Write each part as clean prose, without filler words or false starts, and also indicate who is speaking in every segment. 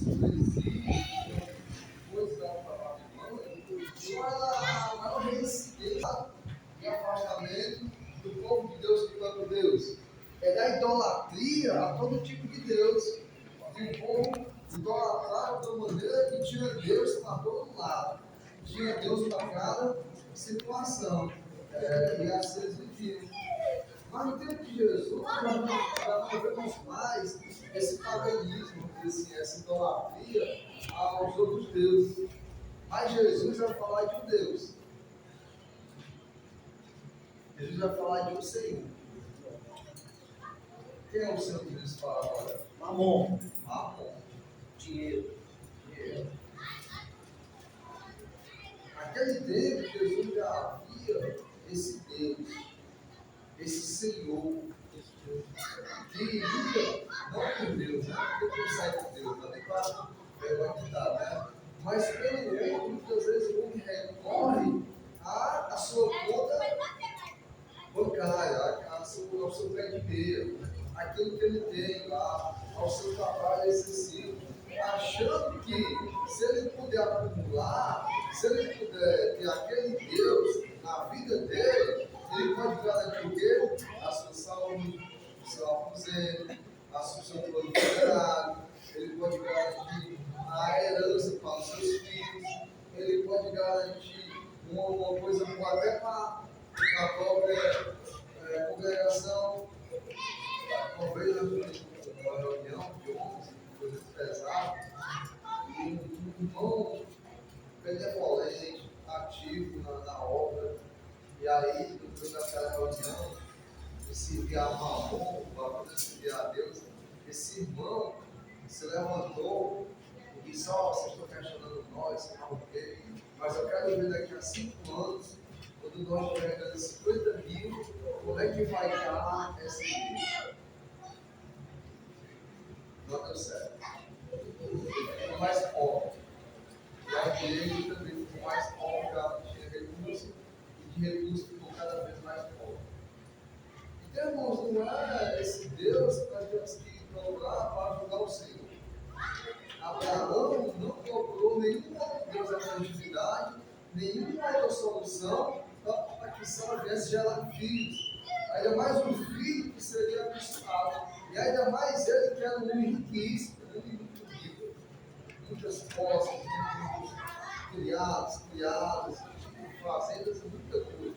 Speaker 1: não existe coisa da palavra de mãe, só ela maior resistência e afastamento do povo de Deus do próprio Deus. É da idolatria a todo tipo de Deus. E o povo idolatrava de uma maneira que tinha Deus para todo lado. Tinha Deus para cada situação. E assim eles viviam. Mas no tempo de Jesus, já não vemos mais esse paganismo, essa idolatria aos outros deuses. Mas Jesus vai falar de um Deus. Jesus vai falar de um Senhor. Quem é o Senhor que Jesus fala agora?
Speaker 2: Mamon.
Speaker 1: Mamon.
Speaker 2: Dinheiro.
Speaker 1: Naquele tempo, Jesus já havia esse Deus, esse Senhor, que nunca, não por Deus, né? Porque não sai por Deus, também para acreditar, né? Mas pelo outro, muitas vezes o homem recorre à sua conta bancária, ao seu pé de meia, aquilo que ele tem lá, ao seu trabalho excessivo, achando que se ele puder acumular, se ele puder ter aquele Deus na vida dele, ele pode garantir o quê? A sua saúde, o seu aposento, o seu plano funerário, ele pode garantir a herança para os seus filhos, ele pode garantir uma coisa boa até para a própria congregação. Uma vez eu fui numa reunião de homens, coisas pesadas, e um irmão benevolente, ativo na obra, e aí, depois daquela reunião, de servir a Mamon, para poder servir a Deus, esse irmão se levantou e disse: ó, vocês estão questionando nós, sei lá o quê, mas eu quero ver daqui a 5 anos, quando nós estivermos ganhando 50 mil, como é que vai estar esse dinheiro? Não deu certo. Ele ficou mais pobre. E a igreja também ficou mais pobre, ela tinha recurso, e de recurso ficou cada vez mais pobre. Então, irmãos, não é esse Deus que nós temos que procurar para ajudar o Senhor. Abraão não procurou nenhum outro Deus da antiguidade, nenhuma outra solução para que Sara viesse gerar filhos. Ainda mais um filho que seria abençoado. E ainda mais ele que era um homem riquíssimo, um homem muito rico. Muitas posses, muitos criados, fazendas e muita coisa.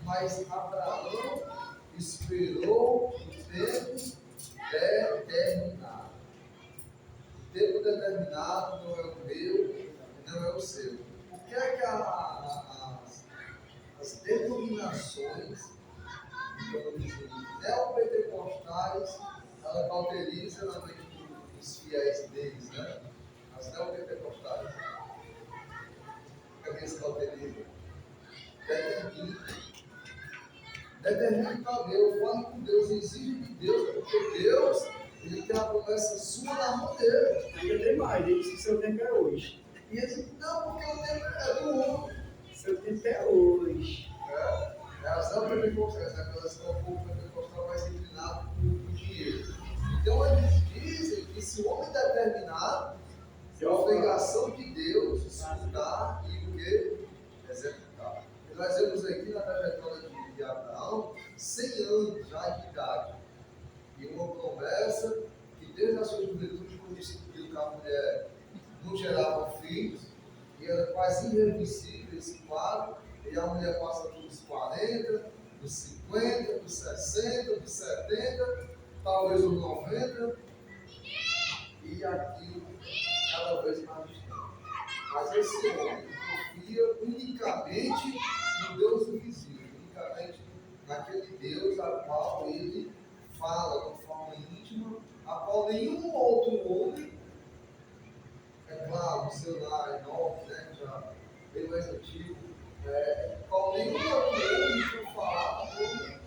Speaker 1: Mas Abraão esperou o tempo determinado. O tempo determinado não é o meu, não é o seu. O que é que as denominações, neopentecostais, ela cauteriza na mente dos fiéis deles, né? As neopentecostais. O que é que eles cauterizam? Determine para Deus, fale com Deus, exige de Deus, porque Deus, ele tem a promessa sua na mão dele.
Speaker 2: Ainda tem mais, ele disse que seu tempo é hoje.
Speaker 1: E ele diz: não, porque o tempo é do homem.
Speaker 2: Seu tempo é hoje.
Speaker 1: As não pentecostais, aquelas que é um pouco pentecostal mais inclinado por dinheiro. Então eles dizem que se o homem determinar, é obrigação de Deus escutar e o que? Executar. E nós vemos aqui na trajetória de Abraão 100 anos já de idade. E uma promessa que desde a sua juventude, quando descobriu que a mulher não gerava filhos, e era quase irreversível esse quadro, e a mulher passa dos 40, dos 50, dos 60, dos 70, talvez os 90, e aquilo cada vez mais distante. Mas esse homem confia unicamente no Deus invisível, unicamente naquele Deus a qual ele fala de forma íntima, a qual nenhum outro homem, é claro, o celular é novo, né, já bem mais antigo, qual nenhum outro homem tinha falado como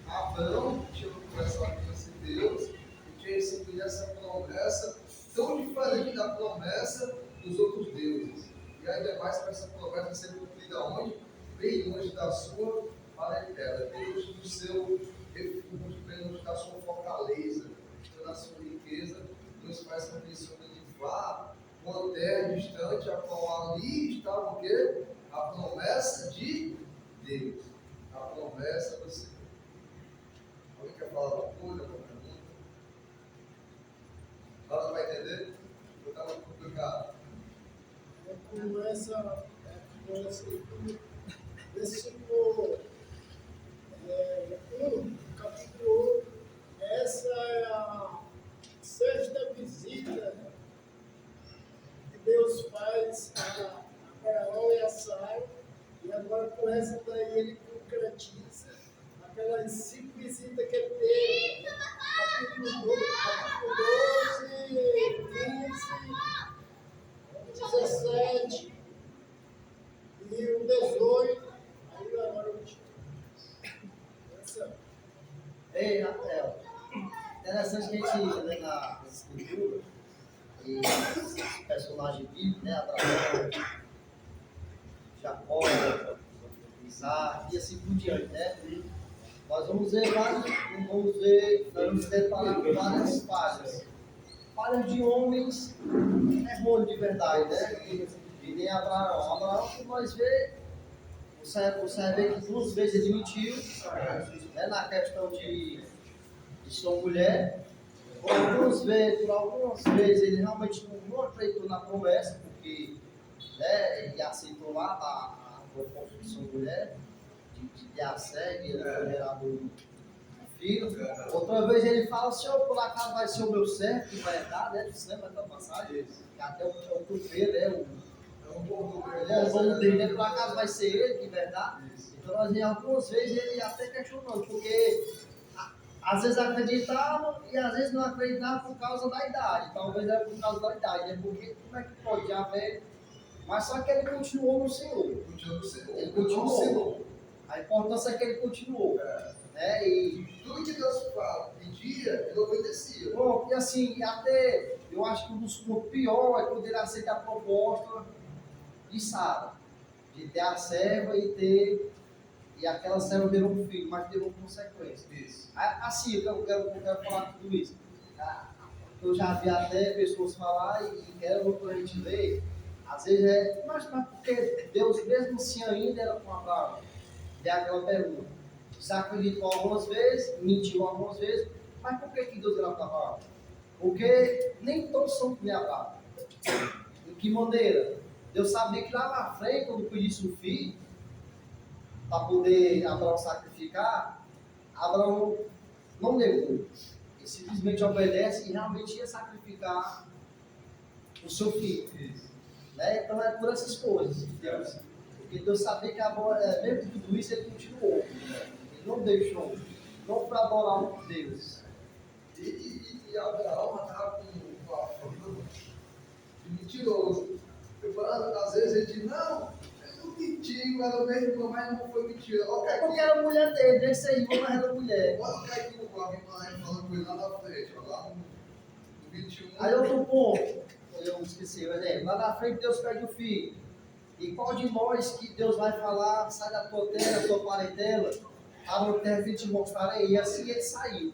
Speaker 1: Abraão, que tinha conversado com esse Deus, e tinha recebido essa promessa tão diferente da promessa dos outros deuses. E ainda mais que essa promessa ser cumprida onde? Bem longe da sua parentela, bem longe do seu refúgio, bem longe da sua fortaleza, da sua riqueza. Deus faz com que esse homem vá essa do Senhor. Alguém quer falar alguma coisa, alguma pergunta? Ela não vai entender? Eu estava muito complicado.
Speaker 3: Versículo 1, capítulo 1, essa é a sexta visita que Deus faz a Abraão e a Sara, e agora com essa daí ele concretiza aquelas 5 visitas que ele teve, capítulo 12, 15, 17 e o 18, aí agora o 22.
Speaker 4: Ei, Rafael, interessante que a gente lê na escritura e personagem bíblico, né? Abraão, Jacó, Isaac e assim por diante, né? Nós vamos ver vamos deparar com várias falhas. Falhas de homens errôneos de verdade, né? E nem Abraão. Abraão, como nós vemos, você vê que 2 vezes ele mentiu, né, na questão de sua mulher. Por algumas vezes ele realmente não acreditou na promessa, porque, né, ele aceitou lá a proposta de sua mulher, de ter a sede, ele foi gerado um filho. Outra vez ele fala: Senhor, por acaso vai ser o meu servo que vai entrar, né? Você lembra da passagem? Que até o copeiro, né? O dono dele, né? Por acaso vai ser ele, de verdade? Então, nós, algumas vezes ele até questionou, porque às vezes acreditava e às vezes não acreditava por causa da idade. Talvez era por causa da idade, né? Porque como é que pode haver? Mas só que ele continuou no Senhor. Ele continuou. A importância é que ele continuou. Né? E
Speaker 1: tudo que Deus pedia, ele obedecia.
Speaker 4: Bom, e assim, até eu acho que o pior é quando ele aceita a proposta de Sara, de ter a serva e aquela serva virou um filho, mas teve uma consequência.
Speaker 1: Isso.
Speaker 4: Assim, eu quero falar tudo isso. Eu já vi até pessoas falar e quero para a gente ver, às vezes mas porque Deus mesmo assim ainda era com Abraão. E aquela pergunta: você acreditou algumas vezes, mentiu algumas vezes, mas por que Deus era com Abraão? Porque nem todos são como Abraão. De que maneira? Deus sabia que lá na frente, quando pedisse um filho, para poder Abraão sacrificar, Abraão não negou. Ele simplesmente obedece e realmente ia sacrificar o seu filho. Né? Então é por essas coisas. Deus. Porque Deus sabia que mesmo tudo isso ele continuou. Ele não deixou. Não para adorar o Deus.
Speaker 1: E Abraão estava com a fama de mentiroso. Às vezes ele diz: não, eu não menti, era o meu irmão, mas não foi mentira.
Speaker 4: É porque era a mulher dele, deve ser irmão, mas era mulher.
Speaker 1: Olha o que é que o Flávio falando com ele lá na frente, lá no 21.
Speaker 4: Aí outro ponto, eu esqueci, por exemplo, lá na frente Deus pede o filho. E qual de nós que Deus vai falar: sai da tua terra, da tua parentela, a terra que te mostrarei? E assim ele saiu,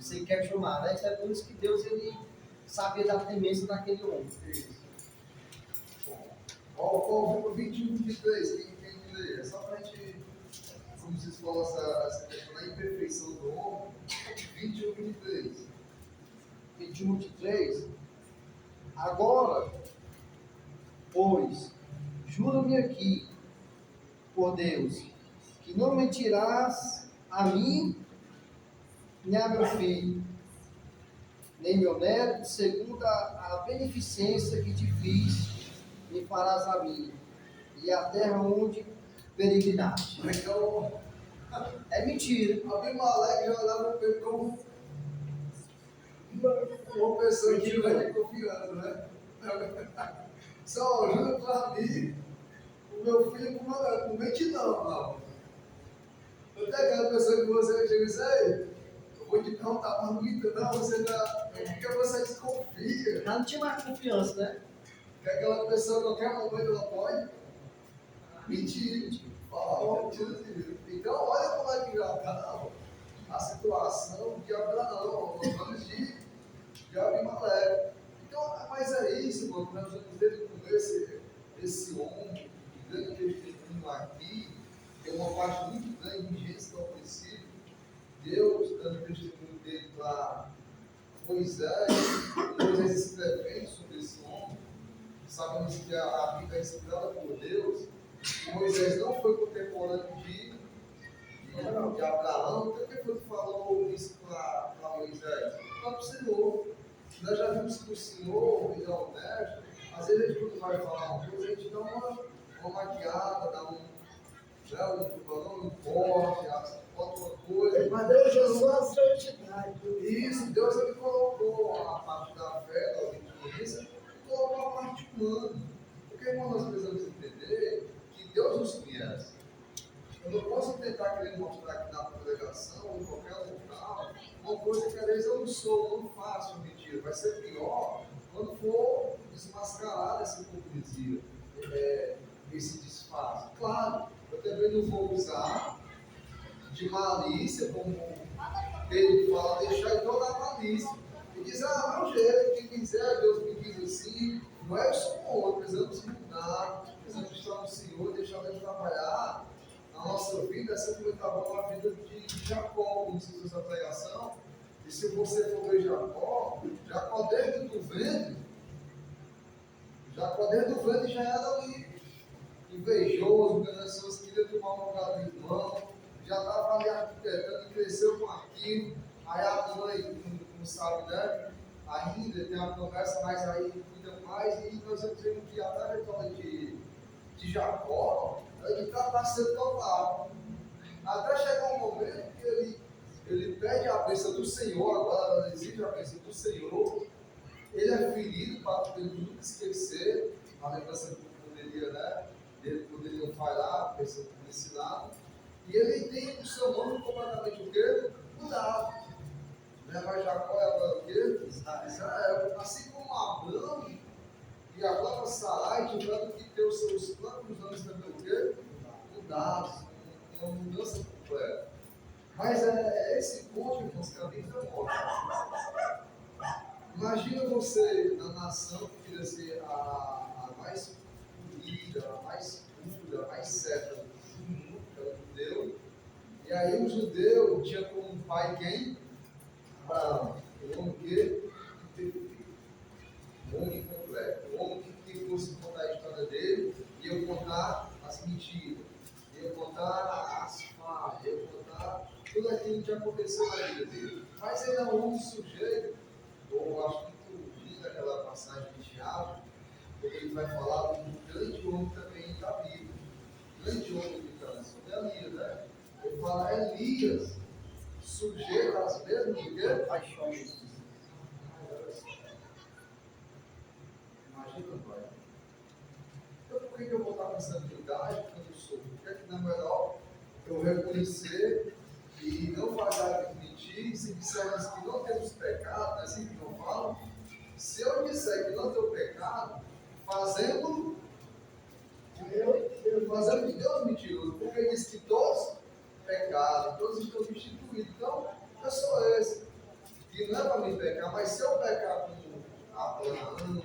Speaker 4: sem questionar, né? Então é por isso que Deus ele sabia da temência daquele homem.
Speaker 1: Ó, o 21, 23, quem lê? É só para a gente, como vocês falam, essa questão da imperfeição do homem. 21, 23.
Speaker 4: 21, 23. Agora, pois, jura-me aqui, por Deus, que não mentirás a mim, nem a meu filho, nem meu neto, segundo a beneficência que te fiz, me farás a mim, e a terra onde peregrinaste.
Speaker 1: Então,
Speaker 4: É mentira.
Speaker 1: Abimeleque já olhava para ele como uma pessoa que não é confiando, né? Só jura para mim, o meu filho não mente não. Eu tenho aquela pessoa que você chega e diz: ei, eu vou te perguntar, mas não minta não, você tá. Porque você desconfia.
Speaker 4: Já não tinha mais confiança, né?
Speaker 1: Que aquela pessoa, a qualquer momento, ela pode mentir. Falar mentira. Então, olha como é que já está a situação de Abraão, os anos de Abimeleque. Então, mas é isso, mano. Nós vamos desde o começo, esse homem, grande testemunho aqui, tem uma parte muito grande de gente que testemunho dele para Moisés escrevendo sobre esse homem. Sabemos que a Bíblia é inspirada por Deus. E Moisés não foi contemporâneo de Abraão. Então, quem foi que falou isso para Moisés? O próprio Senhor. Nós já vimos que o Senhor, ele é honesto. Às vezes, a gente, quando vai falar uma coisa, a gente dá uma maquiada, dá um corte, bota uma coisa.
Speaker 3: Mas Deus usou a santidade.
Speaker 1: Isso, Deus ele colocou a parte da fé, da obediência, e colocou a parte humana. Porque, irmão, nós precisamos entender que Deus nos conhece. Eu não posso tentar querer mostrar aqui na pregação, ou em qualquer local, uma coisa que às vezes eu não sou, eu não faço, mentira. Vai ser pior quando for desmascarar essa hipocrisia, esse disfarce. Claro, eu também não vou usar de malícia, como Pedro fala, deixar toda a malícia. E diz, meu jeito, quem quiser, Deus me diz assim, não é só um outro, precisamos mudar, precisamos estar no Senhor, deixar Deus trabalhar na nossa vida, assim como ele trabalhou na vida de Jacó, como se fosse a pregação. E se você for ver Jacó dentro do ventre já era ali, invejoso, ganancioso, queria tomar um lugar do irmão, já estava ali arquitetando, cresceu com aquilo, aí a mãe, não sabe, né? Ainda tem a promessa, mas aí cuida mais, e nós vamos ver que a trajetória de Jacó, ele está passando total. Até chegar um momento que ele pede a bênção do Senhor, agora ele exige a bênção do Senhor, ele é ferido para ele nunca esquecer a lembrança que poderia, né? Ele poderia falhar, pensando nesse lado. E ele tem o seu nome completamente o quê? Mudado. Né? Mas Jacó era o quê? Israel. Assim como Abraão e a própria Sarai tiveram que ter os seus planos anos também o quê? Mudados. Uma mudança completa. Mas é esse ponto, irmãos, que a Bíblia mostra. Imagina você na nação que queria ser a mais polida, a mais pura, a mais certa do mundo, que era o judeu. E aí o judeu tinha como pai quem? Abraão. O homem que teve filho. O homem completo. O homem que fosse contar a história dele, ia contar as mentiras, ia contar as falhas, ia contar tudo aquilo que aconteceu na vida dele. Mas ele é um homem sujeito. Eu acho muito linda aquela passagem de Tiago, porque ele vai falar de um grande homem também da Bíblia. Grande homem de Deus, sobre Elias, né? Ele fala, Elias, sujeito às mesmas paixões. Imagina, pai. Então, por que eu vou estar com essa habilidade quando eu sou? Por que não é melhor eu reconhecer e não pagar de mentir, se dissermos que não temos pecado, é assim que eu falo? Se eu disser que não tenho pecado, fazendo de Deus mentiroso, porque ele diz que todos pecaram, todos estão destituídos. Então, eu sou esse, que não é para mim pecar, mas se eu pecar como Abraão,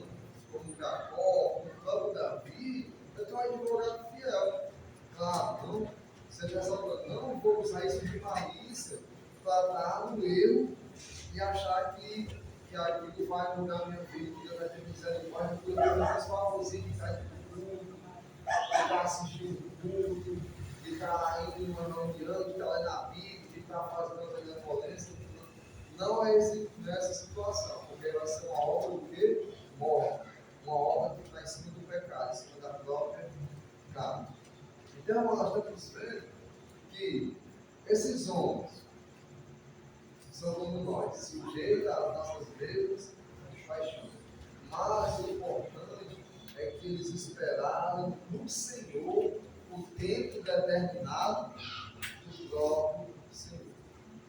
Speaker 1: como Jacó, como o próprio Davi, eu tenho um advogado fiel. Claro, não, você pensa, não vou usar isso de malícia para dar um erro e achar que aquilo vai mudar a minha vida, que Deus vai ter misericórdia, porque eu tenho um favorzinho de estar de culto, de estar assistindo culto, de estar indo numa reunião, de estar lá na Bíblia, de estar fazendo uma benevolência. Não é essa situação, porque vai ser uma obra do que? Morte. Uma obra que está em cima do pecado, em cima da própria carne. Então, nós estamos vendo que esses homens são como nós, sujeitos às nossas mesmas paixões. Mas o importante é que eles esperaram no Senhor o tempo determinado do próprio Senhor.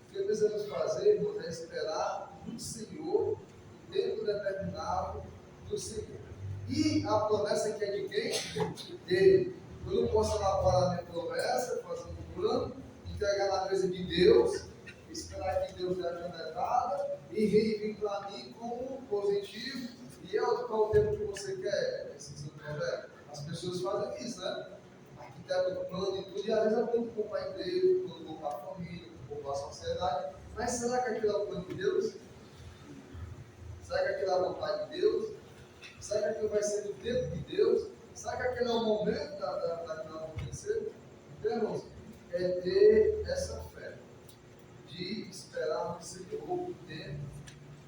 Speaker 1: O que precisamos fazer, irmãos, é esperar no Senhor o tempo determinado do Senhor. E a promessa que é de quem? Dele. Eu não posso elaborar a minha promessa, fazer um plano, entregar na mesa de Deus, esperar que Deus dê a canetada e vir para mim como positivo. E qual o tempo que você quer? As pessoas fazem isso, né? Arquiteto plano e tudo, e às vezes é plano para a igreja, plano para a família, plano para a sociedade. Mas será que aquilo é o plano de Deus? Será que aquilo é a vontade de Deus? Será que aquilo vai ser no tempo de Deus? Será que aquele é o momento daquilo acontecer? Então, irmãos, é ter essa fé de esperar que seja o tempo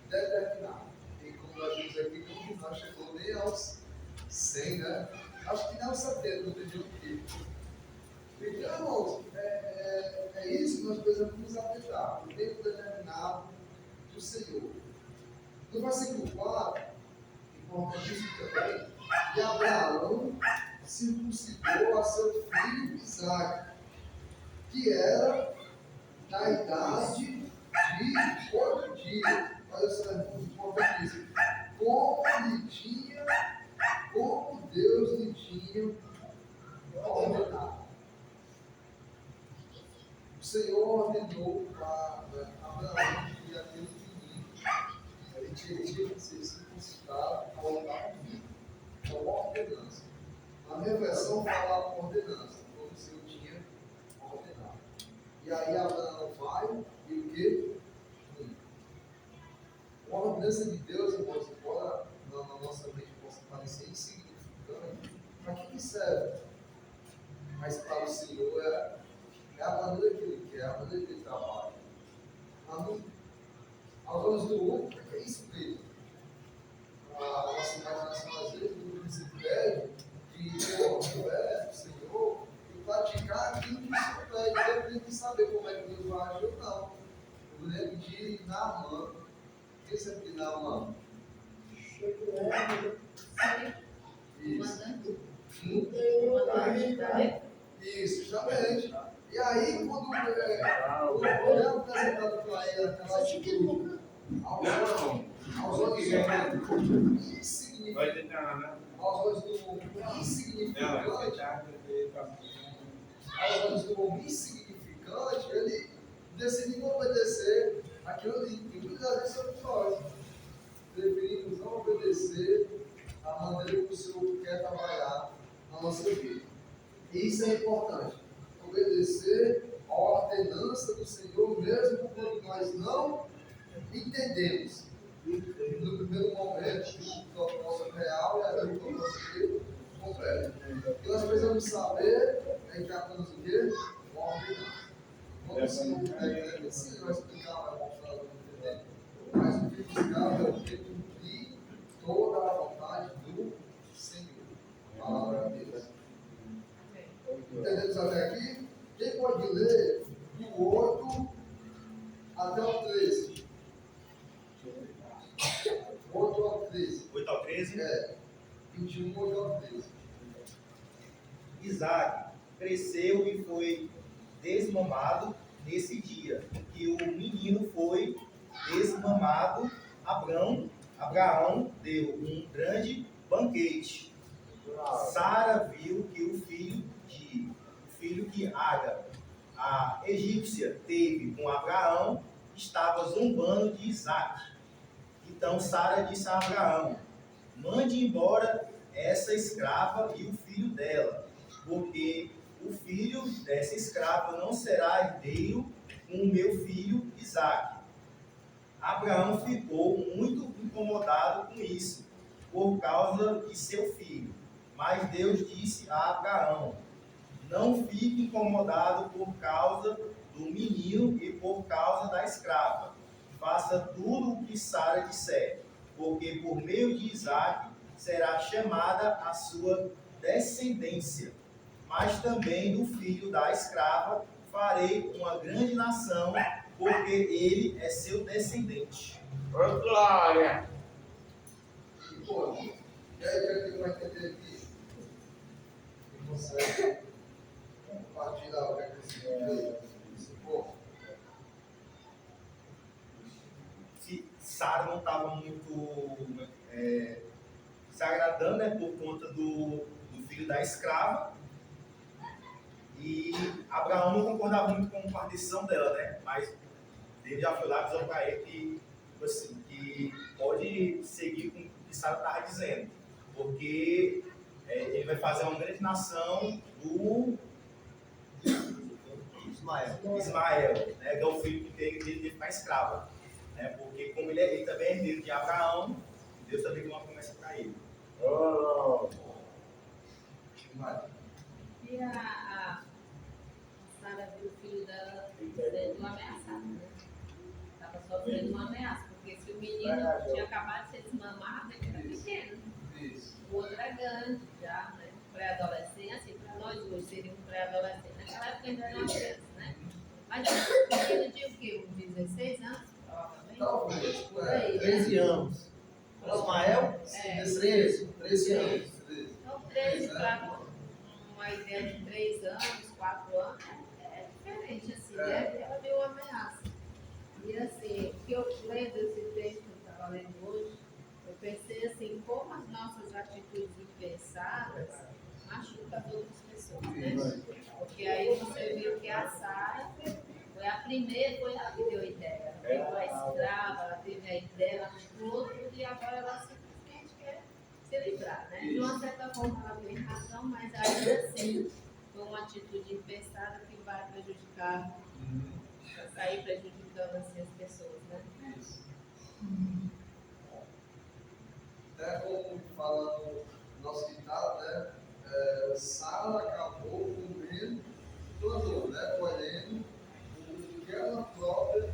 Speaker 1: determinado. E como nós vimos aqui, não chegou nem aos 100, né? Acho que nem aos 70, não tem nenhum tipo. Então, irmãos, é isso que nós precisamos nos atentar. O tempo determinado do Senhor. No versículo 4, importantíssimo também, e Abraão circuncidou a seu filho Isaque, que era da idade de 8 dias. Olha só, irmãos, importantíssimo. Como Deus lhe tinha ordenado. O Senhor ordenou para Abraão que aquele menino ele tinha que ser circuncidado ao lugar do filho. É uma ordenança. Na minha versão fala ordenança, como o Senhor tinha ordenado. E aí Abraão vai e o quê? Uma ordenança de Deus, irmãos, embora na nossa mente possa parecer insignificante, para que serve? Mas para o Senhor é a maneira que Ele quer, a maneira que Ele trabalha. Aos olhos do outro, é isso mesmo. A nossa imaginação, às vezes, do desempenho de orar do Senhor e praticar aquilo que o Senhor pede. Eu tenho que saber como é que Deus vai agir ou não. Eu lembro de Naamã. Quem sabe de Naamã? Isso. Isso, justamente. E aí, quando é apresentado para ele aquela atitude, aos olhos do insignificante, aos olhos do insignificante, ele decide não obedecer aquilo ali. E muitas vezes somos nós. Deveríamos não obedecer a maneira que o Senhor quer trabalhar na nossa vida. E isso é importante. Obedecer a ordenança do Senhor, mesmo quando nós não entendemos. No primeiro momento, o propósito real é o propósito completo. O que nós precisamos saber é que apenas o quê? Uma ordenança. Quando o Senhor puder, sim, vai explicar, vai mostrar, vai entender. Mas o que buscar é o que cumprir toda a vontade do Senhor. Palavra de Deus. Entendemos até aqui? Quem pode ler do 8 até o 13? 8 ao 13.
Speaker 5: 8 ao 13?
Speaker 1: 21, 8 ao 13.
Speaker 5: Isaac cresceu e foi desmamado nesse dia, que o menino foi desmamado. Abraão deu um grande banquete. Sara viu que o filho que Agar, a egípcia, teve com Abraão, estava zombando de Isaac. Então Sara disse a Abraão: mande embora essa escrava e o filho dela, porque o filho dessa escrava não será herdeiro com o meu filho Isaac. Abraão ficou muito incomodado com isso, por causa de seu filho. Mas Deus disse a Abraão: não fique incomodado por causa do menino e por causa da escrava. Faça tudo o que Sara disser, porque por meio de Isaac será chamada a sua descendência. Mas também do filho da escrava farei uma grande nação, porque ele é seu descendente.
Speaker 2: Glória!
Speaker 1: E, pô, e aí, o que vai entender aqui? Que consegue compartilhar o que é que esse povo?
Speaker 5: Sara não estava muito se agradando, né, por conta do filho da escrava. E Abraão não concordava muito com a decisão dela, né? Mas ele já foi lá e avisou para ele que, assim, que pode seguir com o que Sara estava dizendo, porque ele vai fazer uma grande nação do Ismael, né, que é o filho que teve que ficar ficar escrava, né? Porque como ele também é herdeiro de Abraão, Deus também deu uma promessa para ele.
Speaker 2: Oh,
Speaker 6: E a Sara viu o filho dela sendo ameaçado, né? Estava sofrendo uma ameaça, porque se o menino tinha acabado de ser desmamado, ele era pequeno.
Speaker 1: Isso.
Speaker 6: O outro é grande, já, né? Pré-adolescente, assim, para nós hoje seria um pré-adolescente. Naquela época ainda era uma criança, né? Mas o menino tinha o quê? Uns 16 anos, provavelmente?
Speaker 1: Talvez,
Speaker 6: Por aí, né?
Speaker 4: 13 anos. Ismael,
Speaker 6: É.
Speaker 4: 13 anos.
Speaker 6: Então, 13 para uma ideia de 3 anos, 4 anos, é diferente, assim, né? Ela viu uma ameaça. E assim, o que eu lendo esse texto que eu estava lendo hoje, eu pensei assim, como as nossas atitudes impensadas machucam as outras pessoas, né? Porque aí você viu que a Sara foi a primeira, foi ela que deu a ideia. Ela pegou a escrava, ela teve a ideia, ela pulou tudo e agora ela simplesmente quer se livrar, né? De uma certa forma ela tem razão, mas ainda assim foi uma atitude impensada que vai prejudicar, vai sair prejudicando assim as pessoas, né?
Speaker 1: Isso. É como fala no nosso ditado, né? Sara acabou comendo, plantou, né? Colhendo o que ela própria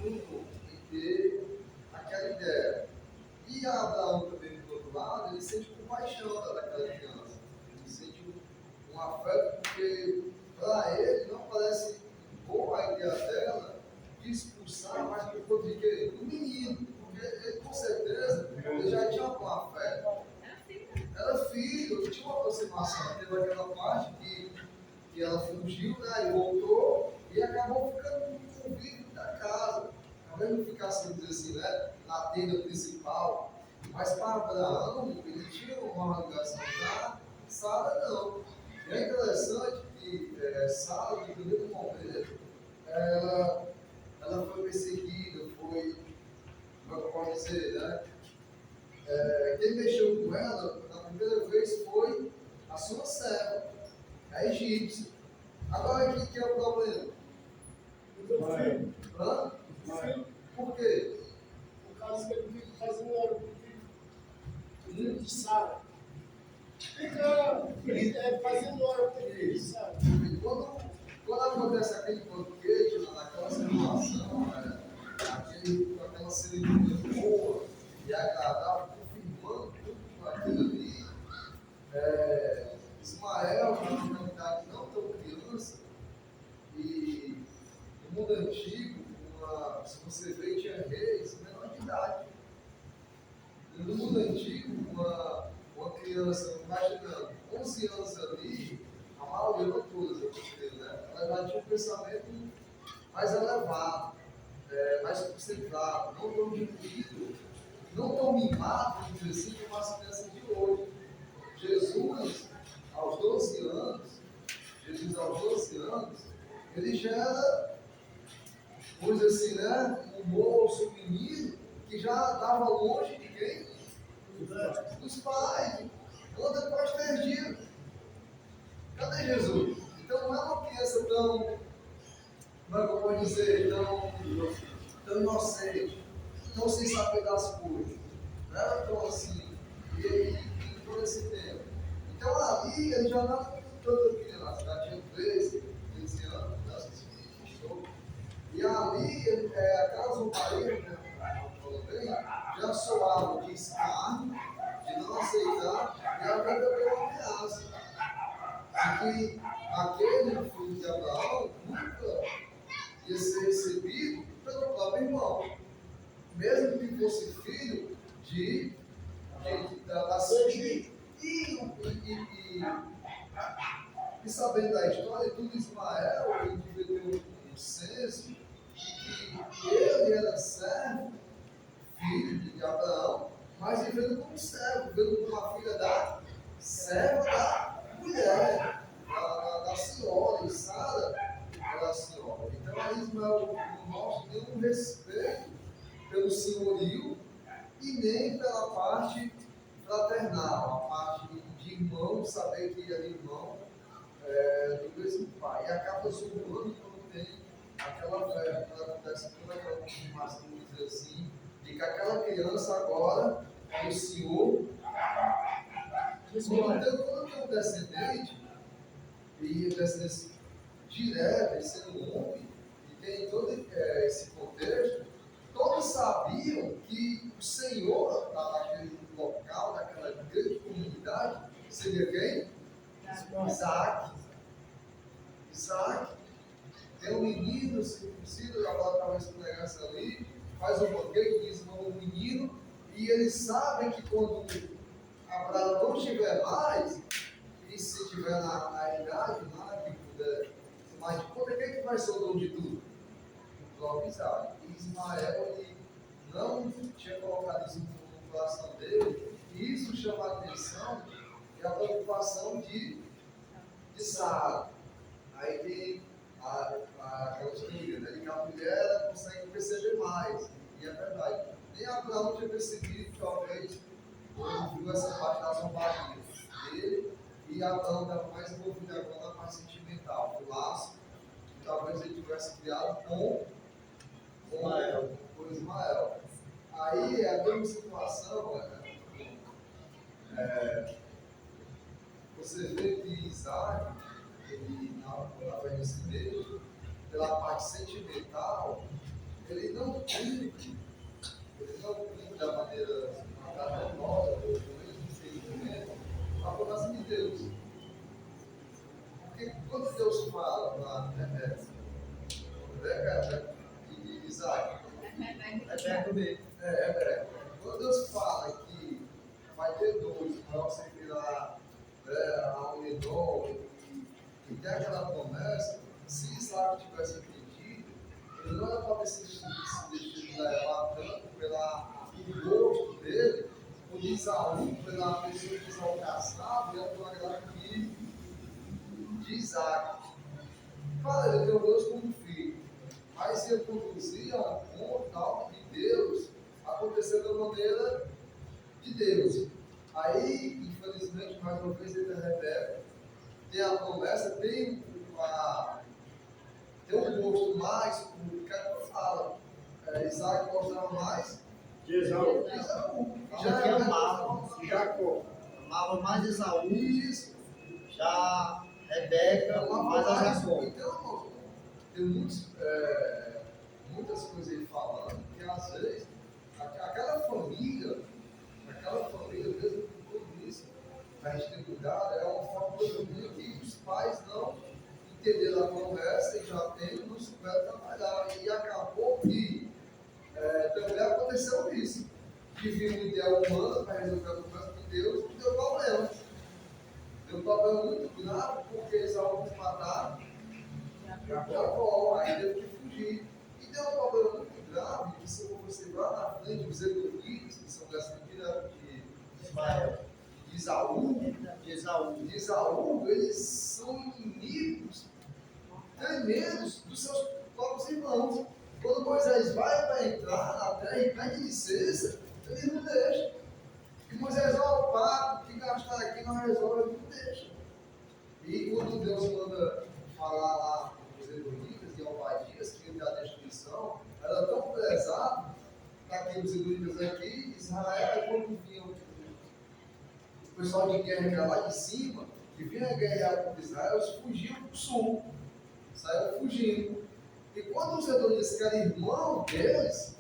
Speaker 1: plantou, em ter aquela ideia. E Abraão também, do outro lado, ele sente compaixão daquela criança. Ele sente um afeto, porque para ele não parece boa a ideia dela de expulsar, mas por conta de quê? Do menino. Porque ele, com certeza, ele já tinha um afeto. Era filho, tinha uma aproximação. Teve aquela parte que ela fugiu, né, e voltou, e acabou ficando no convívio da casa. Talvez não ficasse, vamos dizer assim, né, na tenda principal. Mas para Abraão, ele tinha uma ligação já, Sara não. E é interessante que Sara, no primeiro momento, ela foi perseguida, foi, como eu posso dizer, né? Quem mexeu com ela, na primeira vez, foi a sua serva, a egípcia. Agora, o que é o problema? Hã? Por quê?
Speaker 3: Por causa que ele fica fazendo hora o filho de Sara. Fica fazendo hora com o filho de Sara.
Speaker 1: Quando acontece aquele banquete, naquela situação, aquela cerimônia boa e agradável, confirmando tudo aquilo ali, Ismael, na realidade não tão criança, e no mundo antigo, se você vê, tinha reis menor de idade. No mundo antigo, uma criança, imaginando, 11 anos ali, a maioria, não todas, né? Ela já tinha um pensamento mais elevado, mais concentrado, não tão dividido, não tão mimado, vamos dizer assim, como as crianças de hoje. Jesus, aos 12 anos, ele já era, vamos dizer assim, né, um moço, um menino, que já estava longe de quem? Dos pais. Anda depois de 3 dias. Cadê Jesus? Então não é uma criança tão, como é que eu posso dizer, tão inocente, tão sem saber das coisas. Não era tão assim. E todo esse tempo. Então ali ele já não era tanta criança, já tinha 13 anos, já se esforçou. E ali, aquela zombaria, né, falou bem, já soava de escárnio, de não aceitar, e a verdadeira ameaça. De que aquele filho de Abraão nunca ia ser recebido pelo próprio irmão, mesmo que fosse filho da Segi. E sabendo da história, tudo Ismael, ele devia ter um senso de que ele era servo, filho de Abraão, mas vivendo como servo, vivendo como uma filha da serva da mulher, da senhora, e Sara era a senhora. Então aí Ismael não mostra nenhum respeito pelo senhorio e nem pela parte fraternal, a parte de irmão, saber que ele é irmão do mesmo pai. E acaba zoando quando tem aquela fé, quando acontece tivesse toda aquela confirmação, vamos dizer assim, de que aquela criança agora anunciou. Então, quando tem um descendente, e o descendente direto, ele sendo um homem, e tem todo esse contexto, todos sabiam que o Senhor daquele local, daquela grande comunidade, seria quem? Isaac. Isaac. Tem um menino circuncido, agora talvez com negócio ali, faz um banquete, diz o menino, e eles sabem que quando Abraão não estiver mais, e se estiver na idade, que puder, mas de conta, quem é que vai ser o dono de tudo? O próprio Isaac. E Ismael, ele não tinha colocado isso no coração dele, e isso chama a atenção, e a preocupação de Sara. Aí tem aquela história, né, que a mulher ela consegue perceber mais, e é verdade. Nem Abraão tinha percebido, talvez, quando viu essa parte da zombaria dele, e Abraão estava mais envolvido agora na parte sentimental, o laço, que talvez ele tivesse criado com Ismael. Aí a mesma situação, você vê que Isaac, ele, na velhice dele, pela parte sentimental, ele não cumpre da maneira talentosa, ou do mesmo entendimento, a promessa de Deus. Porque quando Deus fala na Rebeca e Isaac,
Speaker 4: Rebeca mesmo.
Speaker 1: Rebeca, quando Deus fala que vai ter dois, para você virar a unidade e ter aquela promessa, se Isaac tivesse entendido, ele não ia poder se deixar levar tanto pelo gosto dele, por Isaú, pela pessoa que Isaú caçava, e pela graça de Isaac. Cara, ele deu Deus como filho, mas ele conduzia a ponto da obra de Deus acontecer da maneira de Deus. Aí, infelizmente, mais uma vez, ele Rebeca tem a promessa, tem um gosto mais, como o cara fala. Isaac gostava mais
Speaker 2: De Esaú.
Speaker 4: Já que amava.
Speaker 2: Jacó.
Speaker 4: Amava mais Esaú.
Speaker 1: Isso.
Speaker 4: Já Rebeca, mais a Jacó.
Speaker 1: Então, irmão, tem muitas coisas aí falando que às vezes aquela família, mesmo com tudo isso, a gente tem cuidado, é uma forma de família que os pais não entenderam a conversa e já tem, não souberam trabalhar. E acabou que também aconteceu isso. Que viu uma ideia humana para resolver a conversa com Deus e deu problema. Deu um problema muito grave porque eles estavam matar Jacó, aí teve que fugir. E deu um problema muito grave que se você vai na frente, os edomitas, que são descendentes de
Speaker 4: Ismael.
Speaker 1: de Esaú, eles são inimigos tremendos dos seus próprios irmãos. Quando Moisés vai para entrar na terra e pede licença, ele não deixa. E Moisés, o papo que gastar aqui não resolve, ele não deixa. E quando Deus manda falar lá os edomitas e Obadias, que ele dá a destruição, era tão pesado, para os edomitas aqui, Israel, quando vinham o pessoal de guerra lá de cima, que vinha guerrear contra Israel, eles fugiam para o sul, saíram fugindo. E quando os edomitas eram irmãos deles,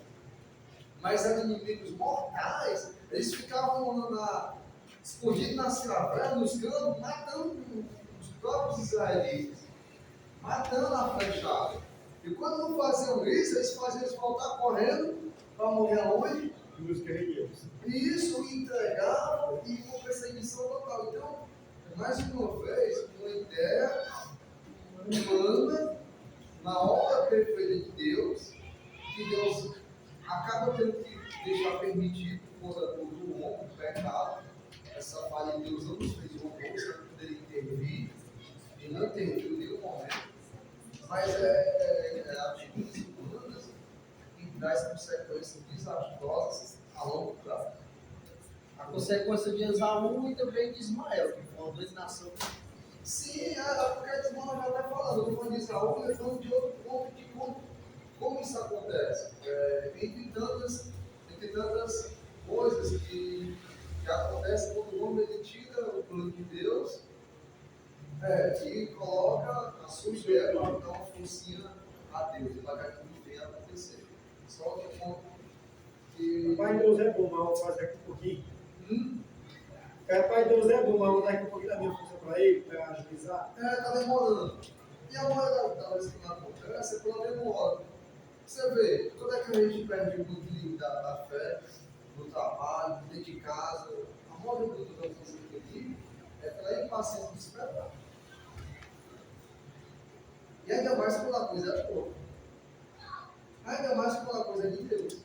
Speaker 1: mas eram inimigos mortais, eles ficavam escondidos nas cavernas, nos campos, matando os próprios israelitas, matando a flechada. E quando não faziam isso, eles faziam eles voltar correndo para morrer aonde?
Speaker 2: Nos guerreiros.
Speaker 1: Isso, entregavam e com perseguição total. Então, mais uma vez, uma ideia humana na obra perfeita de Deus, que Deus acaba tendo que deixar permitido por do homem, o pecado. Essa falha de Deus não nos fez robôs para poder intervir, e não interviu em nenhum momento, mas atitudes humanas que traz consequências desastrosas a longo prazo.
Speaker 4: A consequência de Esaú e também de Ismael, que foram duas nações.
Speaker 1: Sim, porque a irmã já vai falando, eu estou falando de Israel, eu estou falando de outro ponto, de como Como isso acontece? Entre tantas coisas que acontecem quando o homem ele tira o plano de Deus e coloca a sua ideia para dar uma forcinha a Deus e para que aquilo venha acontecer. Só que ponto que.
Speaker 2: Pai Deus é bom, mas eu vou fazer aqui um pouquinho.
Speaker 1: Hum?
Speaker 2: Pai Deus é bom, mas eu vou dar aqui um pouquinho da minha força para ele, para agilizar.
Speaker 1: Está demorando. E a maioria das vezes que não acontece é pela demora. Você vê, quando é que a gente perde o equilíbrio da fé, do trabalho, dentro de casa, a maioria dos nossos equilíbrios é pela impaciência de esperar. E ainda mais quando a coisa é boa. Ainda mais quando a coisa é de Deus.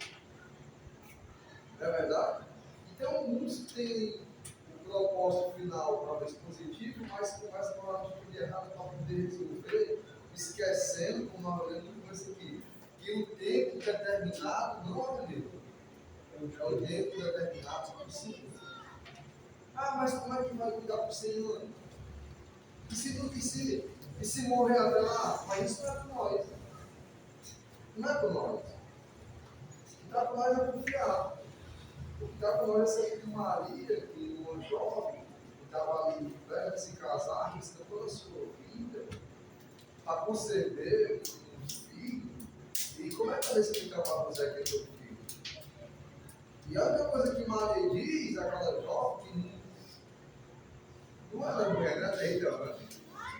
Speaker 1: Não é verdade? Então, muitos têm o propósito final, talvez positivo, mas começam a falar de tudo errado para poder resolver, esquecendo, como nós lemos no começo aqui, que o tempo determinado não é Deus. É o tempo determinado por Senhor. Ah, mas como é que vai cuidar para o Senhor? E se morrer até lá? Mas isso não é por nós. Não é por nós. O que está por nós é confiar. O que está por nós é saber de Maria, que uma jovem, que estava ali perto de se casar, arriscando toda a sua vida, para conceber um filho. E como é que ela explica para José que é seu filho? E a única coisa que Maria diz, aquela jovem, que não era mulher, né? Então, né?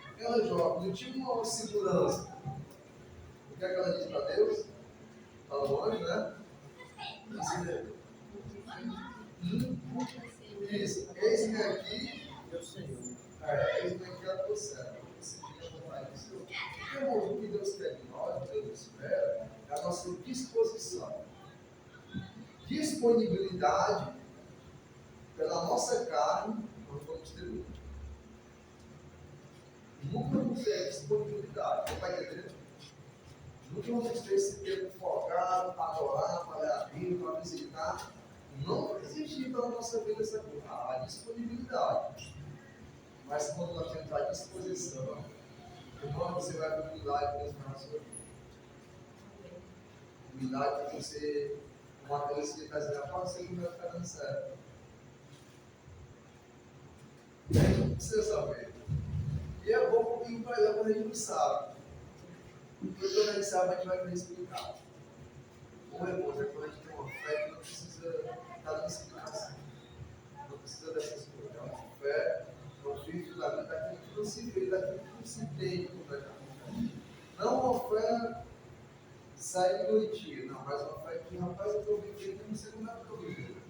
Speaker 1: Aquela jovem não tinha uma segurança. O que é que ela diz para Deus? Para o anjo, né? Isso. Eis-me aqui,
Speaker 4: Meu Senhor.
Speaker 1: eis-me aqui a tua serva. Seguir a vontade do Senhor. Porque, irmãos, o que Deus quer de nós, Deus espera, é a nossa disposição. Disponibilidade pela nossa carne, nós vamos ter luta. Nunca vamos ter disponibilidade. Você vai entender? Nunca vamos ter esse tempo focado para adorar, para ler a Bíblia, para visitar. Não vai existir pela nossa vida essa coisa, a disponibilidade. Mas quando nós temos a disposição, irmão, você vai ver milagre mesmo na sua vida. Milagre que você, uma coisa que está dizendo, pode ser que vai ficar dando certo. A gente não precisa saber. E é bom porque para ela quando a gente não sabe. Porque quando a gente sabe, a gente vai querer explicar. Ou é bom, é quando a gente tem uma fé que não precisa estar dando explicação. Não precisa dessas coisas. É uma fé, é um filho da vida daquilo que não se vê, daquilo que não se entende completamente. Não uma fé sair doitia, não, mas uma fé que, rapaz, eu estou vivendo, eu não sei como é que eu estou vivendo.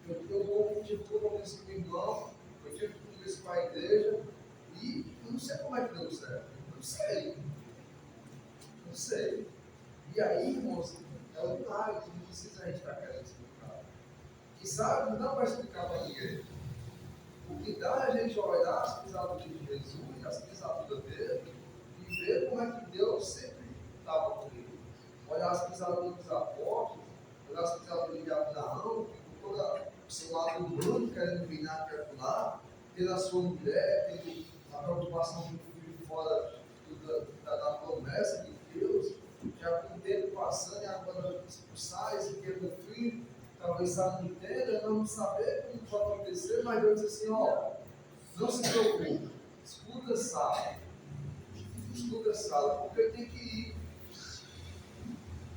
Speaker 1: Eu tive compromisso com o irmão, eu tive compromisso com a igreja, e eu não sei como é que deu certo. Não sei. Não sei. E aí, irmãos, é um milagre que não precisa a gente estar querendo explicar. E sabe, não vai explicar para ninguém. O que dá é a gente olhar as pisaduras de Jesus, as pisaduras dele, e ver como é que Deus sempre estava com ele. Olhar as pisaduras dos apóstolos, olhar as pisaduras de Abraão, que com todo o seu lado humano, querendo virar, querendo lá, tendo a sua mulher, tendo a preocupação do filho fora da promessa de Deus, já com o tempo passando e agora expulsar esse pequeno filho, talvez sabe não entenda, não saber como vai acontecer, mas Deus diz assim, ó, não se preocupe, escuta essa sala, porque tem que ir.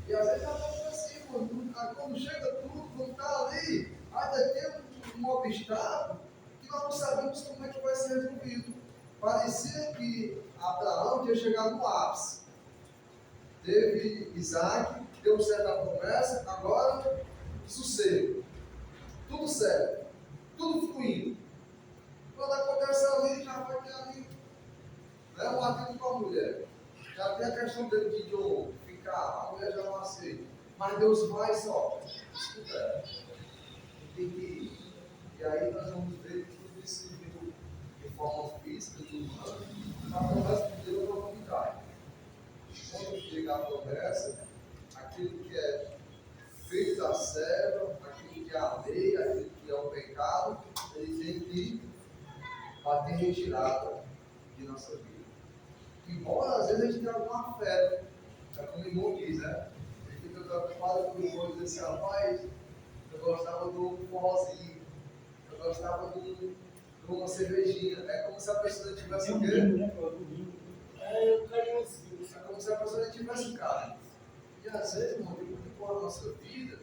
Speaker 1: E às vezes acontece assim, quando chega tudo, quando está ali, ainda tem um obstáculo que nós não sabemos como é que vai ser resolvido. Parecia que Abraão tinha chegado no ápice. Teve Isaac, deu certo a promessa, agora sossego. Tudo certo, tudo fluindo. Quando acontece ali, já vai ter ali, né, um ativo com a mulher. Já tem a questão dele de João ficar, a mulher já não aceita. Mas Deus vai só, escuta, tem que ir. E aí nós vamos ver que tudo isso viu de forma física, de humana, a promessa de Deus é uma novidade. Quando chega a promessa, aquilo que é feito da serva, aquilo que é a lei, aquilo que é o pecado, ele tem que bater retirada de nossa vida. Embora às vezes a gente tenha alguma fé, É como o irmão diz, né? Ele fica preocupado com o irmão e diz assim, rapaz, eu gostava do forrozinho, eu gostava de uma cervejinha. É como se a pessoa tivesse o quê?
Speaker 2: Né? Domingo.
Speaker 3: É o carinhozinho.
Speaker 1: É como se a pessoa tivesse cara. E às vezes, irmão, tem muito coisa na nossa vida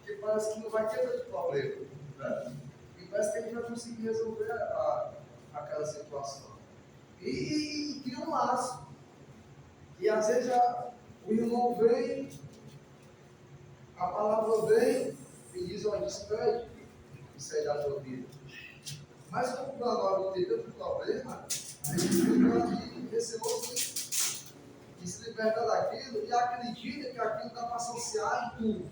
Speaker 1: que parece que não vai ter tanto problema. Né? E parece que a gente vai conseguir resolver aquela situação. E cria um laço. E às vezes o irmão vem, a palavra vem e diz, olha, despede, isso aí da tua vida. Mas como o agora não tem tanto problema, a gente fica receoso de se libertar daquilo e acredita que aquilo dá para associar em tudo.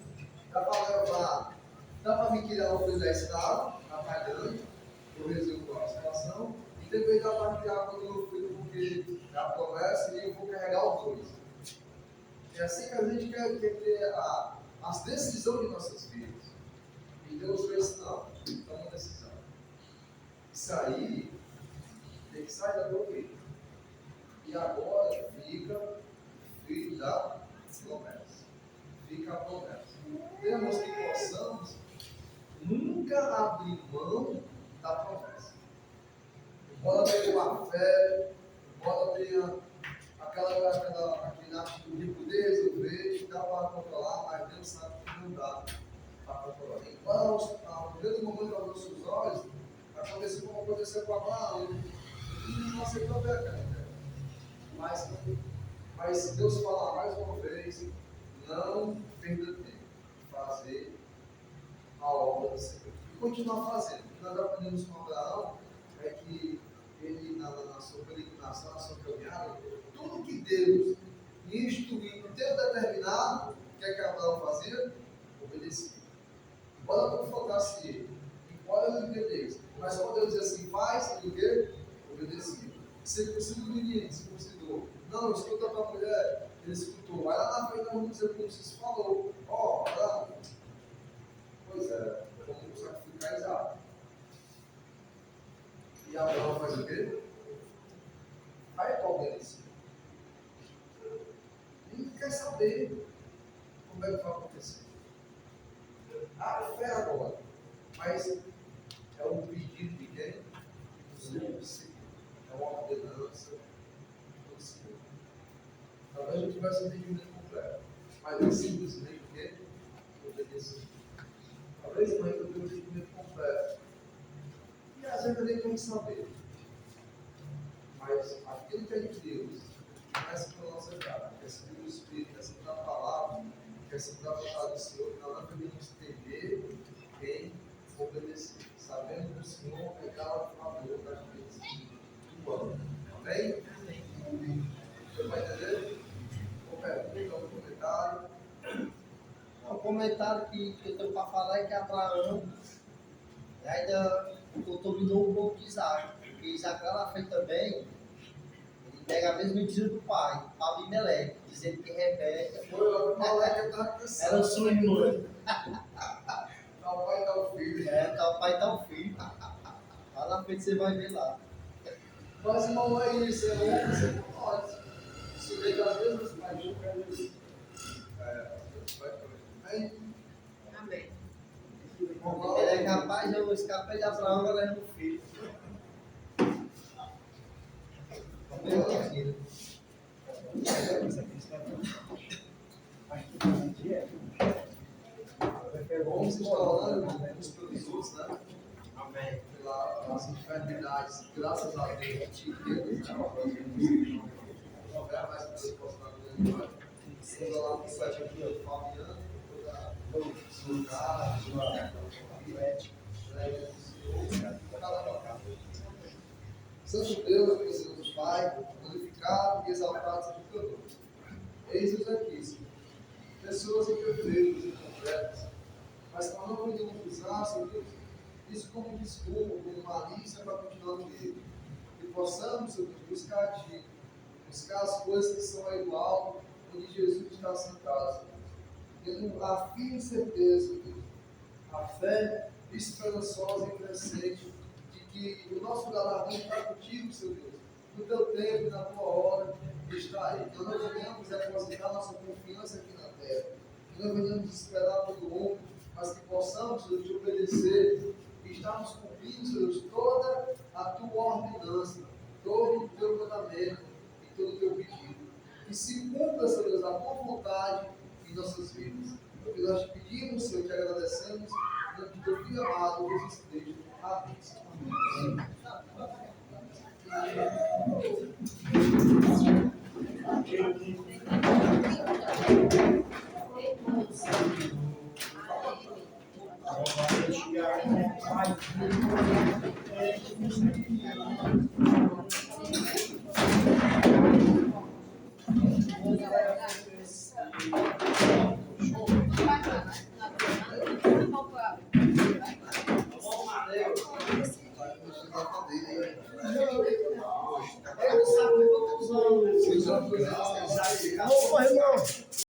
Speaker 1: Dá para levar, dá para me criar uma coisa estável, a mais grande, eu resolvo a situação, e também dá para criar quando eu filho, porque é a promessa e eu vou carregar os dois. É assim que a gente quer ter as decisões de nossas vidas. E Deus fez assim, não, toma uma decisão. Isso aí tem que sair da tua vida. E agora fica filho da promessa. Fica a promessa. Temos que possamos nunca abrir mão da promessa. Embora tenha uma fé, embora tenha aquele atitude de poder resolver, que dá para controlar, mas Deus sabe que não dá para controlar. Embora ao primeiro momento aos nossos olhos, aconteceu como aconteceu com Abraão, ele não aceitou bem aquela ideia. Mas se Deus falar mais uma vez, não perda tempo de fazer a obra do Senhor. E continuar fazendo. O que nós aprendemos com Abraão é que ele, na sua peregrinação, na sua caminhada, tudo que Deus lhe instruiu no tempo determinado, o que é que Abraão fazia? Obedecia. Embora não focasse ele, embora ele entendesse, mas quando Deus dizia assim, faz, ele o quê? Obedecia. Circuncida o menino, circuncidou. Não, escuta a tua mulher, ele escutou. Vai lá na frente da rua dizer como se falou. Ó, Abraão, pois é, vamos sacrificar Isaac. E Abraão faz o quê? Vai para obedecer. Ele quer saber como é que vai acontecer. A fé agora, mas é um pedido de quem? Do Senhor. É uma ordenança do Senhor. Talvez não tivesse entendimento completo, mas é simplesmente o quê? Obedecer. Talvez não tenha um entendimento completo. E às vezes nem tem que saber. Mas aquilo que é de Deus, começa pela nossa cara, quer seguir o Espírito, quer seguir a palavra, quer seguir a vontade do Senhor, nós não podemos temer em obedecer. Sabendo que o Senhor pegava o favor daqueles do ano. Amém? Você vai entender? Ou pergunta, ou comentário?
Speaker 4: O comentário que eu tenho para falar é que Abraão ainda contaminou um pouco de Isaac, porque Isaac lá na frente também, ele pega a mesma mentira do pai, Abimeleque, dizendo que Rebeca
Speaker 1: Foi o moleque que estava pensando.
Speaker 4: era sua irmã.
Speaker 1: Tá o pai, tá o filho.
Speaker 4: Tá o pai e tá o filho. Lá na frente você vai ver lá.
Speaker 1: Mas irmão, é isso, é um, você não pode. Subir das mesmas páginas. Amém?
Speaker 6: Amém.
Speaker 4: Ele é capaz de eu escapar de Abraão ganhando um filho.
Speaker 1: Vamos instalando os produtos, né?
Speaker 4: Amém.
Speaker 1: Pelas enfermidades, graças a Deus, a gente Deus, né? Não houver mais que Deus possa dar glória. Vamos lá no site aqui, ó, Fabiano, toda sua cara, sua ética, cada local. Santo Deus, Deus Pai, glorificado e exaltado seja o teu nome. Eis-nos aqui, Senhor. Pessoas imperfeitas e incompletas, mas nós não podemos usar, Senhor Deus, isso como desculpa, como malícia para continuar no erro. Que possamos, Senhor Deus, buscar a Ti, buscar as coisas que são aí do alto, onde Jesus está sentado, tendo a firme certeza, Deus, a fé esperançosa e crescente, de que o nosso galardão está contigo, Senhor Deus, no teu tempo, na tua hora, está aí. Então nós venhamos depositar nossa confiança aqui na terra. Que nós venhamos esperar pelo homem, mas que possamos, Senhor, te obedecer e estarmos cumprindo, Senhor, toda a tua ordenança, todo o teu mandamento e todo o teu pedido. Que se cumpra, Senhor Deus, a tua vontade em nossas vidas. O que nós te pedimos, Senhor, te agradecemos, em nome de teu filho amado, Jesus Cristo. Amém.
Speaker 3: Ô, irmão,